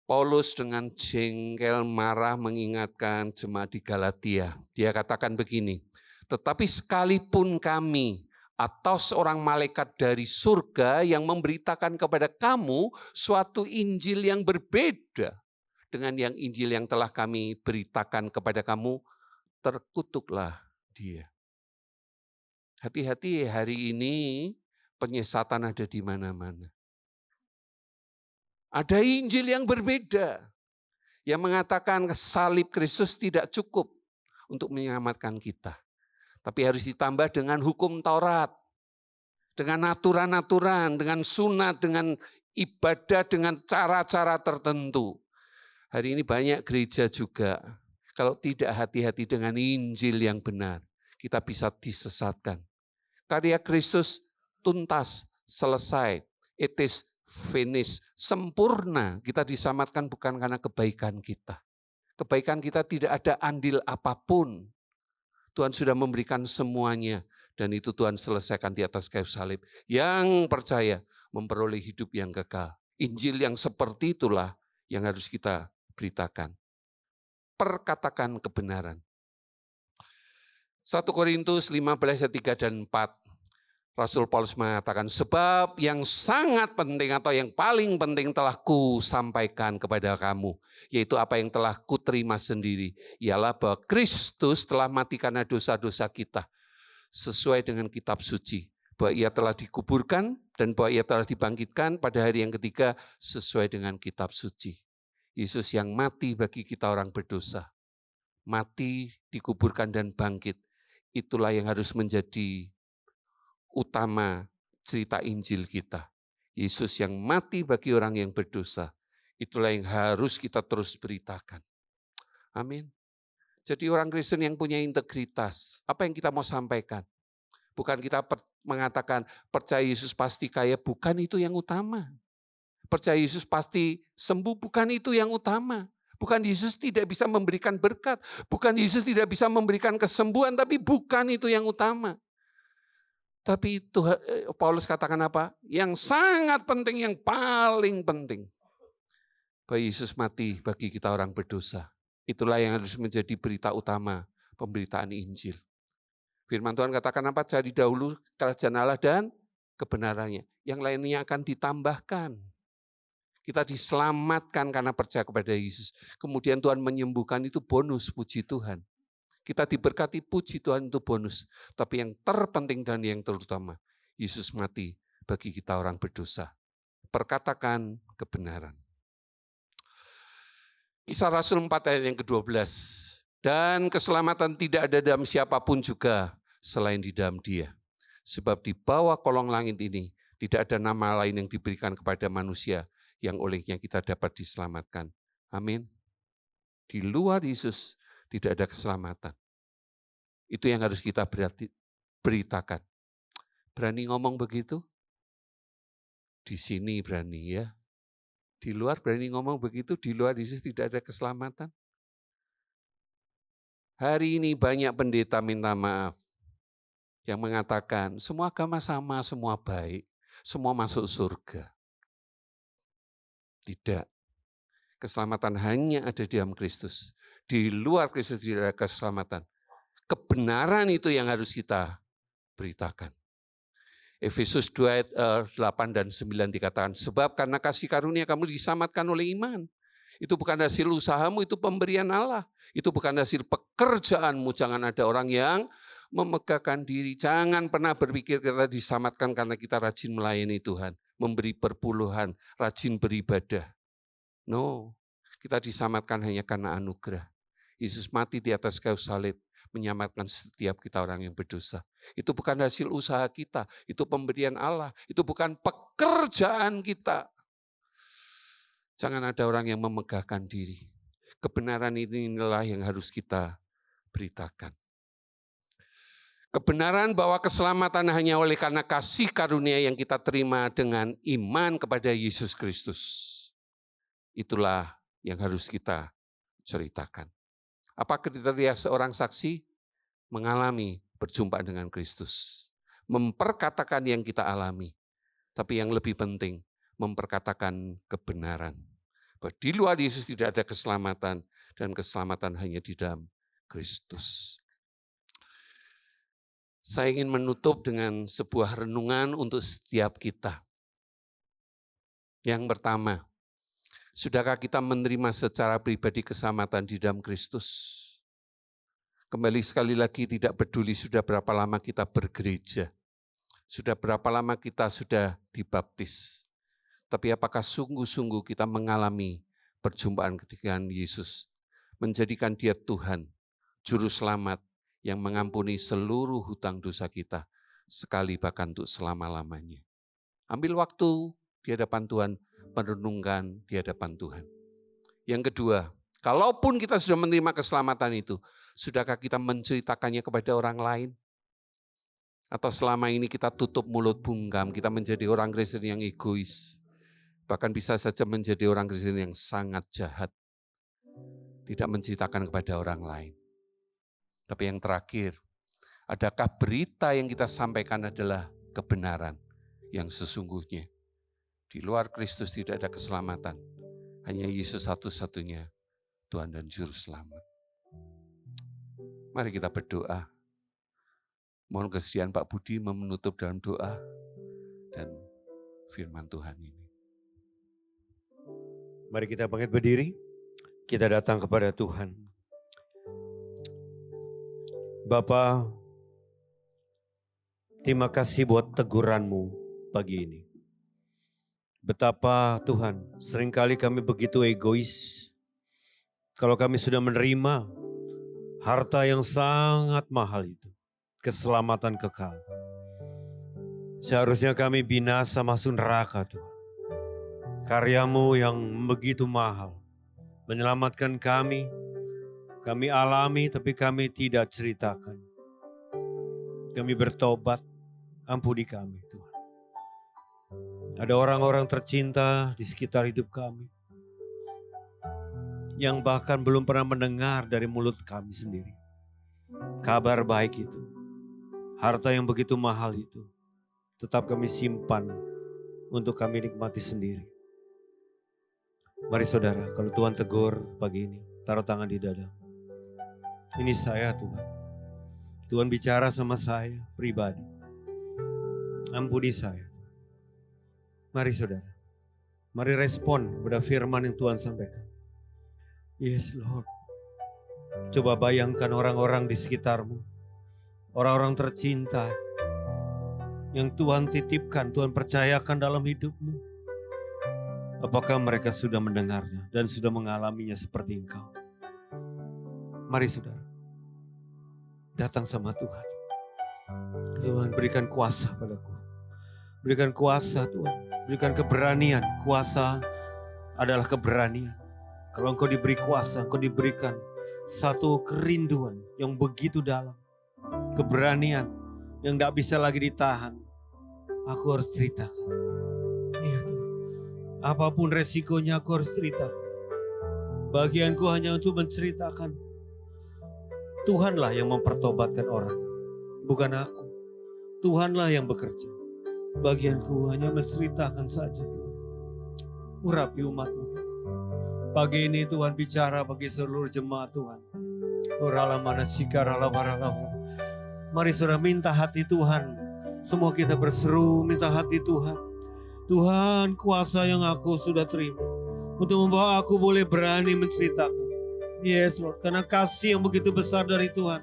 Paulus dengan jengkel marah mengingatkan jemaat di Galatia. Dia katakan begini, tetapi sekalipun kami atau seorang malaikat dari surga yang memberitakan kepada kamu suatu Injil yang berbeda dengan yang Injil yang telah kami beritakan kepada kamu, terkutuklah dia. Hati-hati hari ini penyesatan ada di mana-mana. Ada Injil yang berbeda, yang mengatakan salib Kristus tidak cukup untuk menyelamatkan kita. Tapi harus ditambah dengan hukum Taurat. Dengan aturan-aturan, dengan sunat, dengan ibadah, dengan cara-cara tertentu. Hari ini banyak gereja juga, kalau tidak hati-hati dengan Injil yang benar, kita bisa disesatkan. Karya Kristus tuntas, selesai, it is finished, sempurna. Kita diselamatkan bukan karena kebaikan kita. Kebaikan kita tidak ada andil apapun. Tuhan sudah memberikan semuanya. Dan itu Tuhan selesaikan di atas kayu salib. Yang percaya memperoleh hidup yang kekal. Injil yang seperti itulah yang harus kita beritakan. Perkatakan kebenaran. 1 Korintus 15 ayat 3 dan 4. Rasul Paulus mengatakan, sebab yang sangat penting atau yang paling penting telah kusampaikan kepada kamu. Yaitu apa yang telah kuterima sendiri. Ialah bahwa Kristus telah mati karena dosa-dosa kita. Sesuai dengan kitab suci. Bahwa ia telah dikuburkan dan bahwa ia telah dibangkitkan pada hari yang ketiga sesuai dengan kitab suci. Yesus yang mati bagi kita orang berdosa. Mati, dikuburkan dan bangkit. Itulah yang harus menjadi utama cerita Injil kita. Yesus yang mati bagi orang yang berdosa. Itulah yang harus kita terus beritakan. Amin. Jadi orang Kristen yang punya integritas, apa yang kita mau sampaikan? Bukan kita mengatakan percaya Yesus pasti kaya, bukan itu yang utama. Percaya Yesus pasti sembuh, bukan itu yang utama. Bukan Yesus tidak bisa memberikan berkat, bukan Yesus tidak bisa memberikan kesembuhan, tapi bukan itu yang utama. Tapi Tuhan, Paulus katakan apa? Yang sangat penting, yang paling penting. Bahwa Yesus mati bagi kita orang berdosa. Itulah yang harus menjadi berita utama pemberitaan Injil. Firman Tuhan katakan apa? Cari dahulu kerajaan Allah dan kebenarannya. Yang lainnya akan ditambahkan. Kita diselamatkan karena percaya kepada Yesus. Kemudian Tuhan menyembuhkan, itu bonus, puji Tuhan. Kita diberkati, puji Tuhan, itu bonus. Tapi yang terpenting dan yang terutama, Yesus mati bagi kita orang berdosa. Perkatakan kebenaran. Kisah Rasul 4 ayat yang ke-12. Dan keselamatan tidak ada dalam siapapun juga selain di dalam Dia. Sebab di bawah kolong langit ini tidak ada nama lain yang diberikan kepada manusia yang olehnya kita dapat diselamatkan. Amin. Di luar Yesus tidak ada keselamatan. Itu yang harus kita beritakan. Berani ngomong begitu? Di sini berani ya. Di luar berani ngomong begitu, di luar Yesus tidak ada keselamatan. Hari ini banyak pendeta minta maaf yang mengatakan semua agama sama, semua baik, semua masuk surga. Tidak. Keselamatan hanya ada di dalam Kristus. Di luar Kristus tidak ada keselamatan. Kebenaran itu yang harus kita beritakan. Efesus 2 ayat 8 dan 9 dikatakan, sebab karena kasih karunia kamu diselamatkan oleh iman. Itu bukan hasil usahamu, itu pemberian Allah. Itu bukan hasil pekerjaanmu. Jangan ada orang yang memegahkan diri. Jangan pernah berpikir kita diselamatkan karena kita rajin melayani Tuhan. Memberi perpuluhan, rajin beribadah. No, kita diselamatkan hanya karena anugerah. Yesus mati di atas kayu salib, menyelamatkan setiap kita orang yang berdosa. Itu bukan hasil usaha kita, itu pemberian Allah, itu bukan pekerjaan kita. Jangan ada orang yang memegahkan diri. Kebenaran inilah yang harus kita beritakan. Kebenaran bahwa keselamatan hanya oleh karena kasih karunia yang kita terima dengan iman kepada Yesus Kristus. Itulah yang harus kita ceritakan. Apa kriteria seorang saksi? Mengalami berjumpa dengan Kristus. Memperkatakan yang kita alami. Tapi yang lebih penting, memperkatakan kebenaran. Bahwa di luar Yesus tidak ada keselamatan. Dan keselamatan hanya di dalam Kristus. Saya ingin menutup dengan sebuah renungan untuk setiap kita. Yang pertama, sudahkah kita menerima secara pribadi keselamatan di dalam Kristus? Kembali sekali lagi, tidak peduli sudah berapa lama kita bergereja. Sudah berapa lama kita sudah dibaptis. Tapi apakah sungguh-sungguh kita mengalami perjumpaan dengan Yesus. Menjadikan Dia Tuhan, Juru Selamat, yang mengampuni seluruh hutang dosa kita, sekali bahkan untuk selama-lamanya. Ambil waktu di hadapan Tuhan, merenungkan di hadapan Tuhan. Yang kedua, kalaupun kita sudah menerima keselamatan itu, sudahkah kita menceritakannya kepada orang lain? Atau selama ini kita tutup mulut bungkam, kita menjadi orang Kristen yang egois. Bahkan bisa saja menjadi orang Kristen yang sangat jahat. Tidak menceritakan kepada orang lain. Tapi yang terakhir, adakah berita yang kita sampaikan adalah kebenaran yang sesungguhnya? Di luar Kristus tidak ada keselamatan. Hanya Yesus satu-satunya Tuhan dan Juru Selamat. Mari kita berdoa. Mohon kesediaan Pak Budi menutup dalam doa dan firman Tuhan ini. Mari kita bangkit berdiri. Kita datang kepada Tuhan. Bapa, terima kasih buat teguran-Mu pagi ini. Betapa Tuhan, seringkali kami begitu egois. Kalau kami sudah menerima harta yang sangat mahal itu, keselamatan kekal. Seharusnya kami binasa masuk neraka Tuhan. Karya-Mu yang begitu mahal menyelamatkan kami alami tapi kami tidak ceritakan. Kami bertobat, ampuni kami Tuhan. Ada orang-orang tercinta di sekitar hidup kami yang bahkan belum pernah mendengar dari mulut kami sendiri kabar baik itu, harta yang begitu mahal itu, tetap kami simpan untuk kami nikmati sendiri. Mari saudara, kalau Tuhan tegur pagi ini, taruh tangan di dada. Ini saya Tuhan. Tuhan bicara sama saya pribadi. Ampuni saya. Mari saudara, mari respon pada firman yang Tuhan sampaikan. Yes Lord. Coba bayangkan orang-orang di sekitarmu. Orang-orang tercinta yang Tuhan titipkan, Tuhan percayakan dalam hidupmu. Apakah mereka sudah mendengarnya dan sudah mengalaminya seperti engkau? Mari saudara, datang sama Tuhan. Tuhan berikan kuasa padaku. Berikan kuasa Tuhan, berikan keberanian. Kuasa adalah keberanian. Kalau engkau diberi kuasa, engkau diberikan satu kerinduan yang begitu dalam. Keberanian yang tidak bisa lagi ditahan. Aku harus ceritakan. Iya Tuhan. Apapun resikonya aku harus cerita. Bagianku hanya untuk menceritakan. Tuhanlah yang mempertobatkan orang, bukan aku. Tuhanlah yang bekerja. Bagianku hanya menceritakan saja Tuhan. Urapi umat-Mu. Pagi ini Tuhan bicara bagi seluruh jemaat Tuhan. Mari saudara minta hati Tuhan. Semua kita berseru minta hati Tuhan. Tuhan, kuasa yang aku sudah terima untuk membawa aku boleh berani menceritakan. Yes Lord, karena kasih yang begitu besar dari Tuhan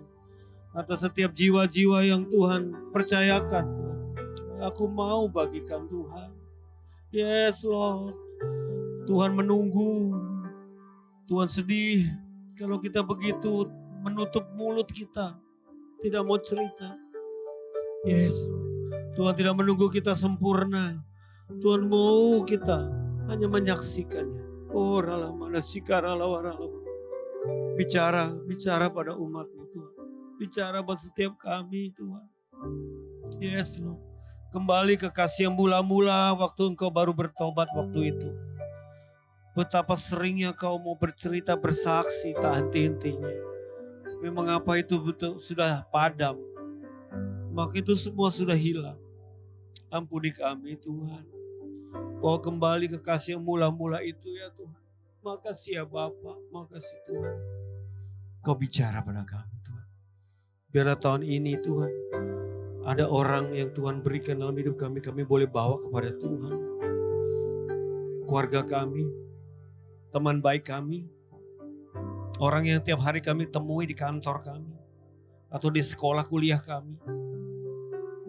atas setiap jiwa-jiwa yang Tuhan percayakan Tuhan. Aku mau bagikan Tuhan. Yes Lord, Tuhan menunggu. Tuhan sedih kalau kita begitu menutup mulut kita, tidak mau cerita. Yes Lord, Tuhan tidak menunggu kita sempurna. Tuhan mau kita hanya menyaksikannya. Oh rala mana sikarala warala. Bicara pada umat-Mu Tuhan. Bicara buat setiap kami Tuhan. Yes Lord. Kembali ke kasih yang mula-mula waktu Engkau baru bertobat waktu itu. Betapa seringnya Kau mau bercerita bersaksi tak henti-hentinya. Tapi mengapa itu betul sudah padam. Maka itu semua sudah hilang. Ampuni kami Tuhan. Bawa kembali ke kasih yang mula-mula itu ya Tuhan. Makasih ya Bapa, makasih Tuhan. Kau bicara pada kami Tuhan. Biarlah tahun ini Tuhan, ada orang yang Tuhan berikan dalam hidup kami, kami boleh bawa kepada Tuhan. Keluarga kami, teman baik kami, orang yang tiap hari kami temui di kantor kami, atau di sekolah kuliah kami.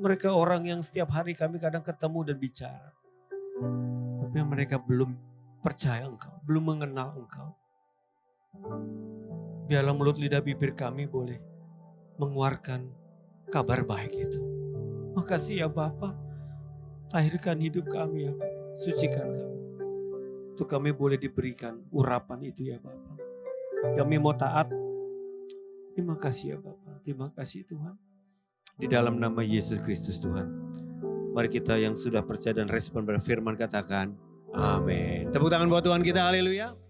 Mereka orang yang setiap hari kami kadang ketemu dan bicara. Tapi mereka belum percaya Engkau, belum mengenal Engkau. Biarlah mulut lidah bibir kami boleh mengeluarkan kabar baik itu. Makasih ya Bapa, tahirkan hidup kami ya Bapa, sucikan kami. Untuk kami boleh diberikan urapan itu ya Bapa. Kami mau taat. Terima kasih ya Bapa, terima kasih Tuhan. Di dalam nama Yesus Kristus Tuhan. Mari kita yang sudah percaya dan respon pada firman katakan, amin. Tepuk tangan buat Tuhan kita, haleluya.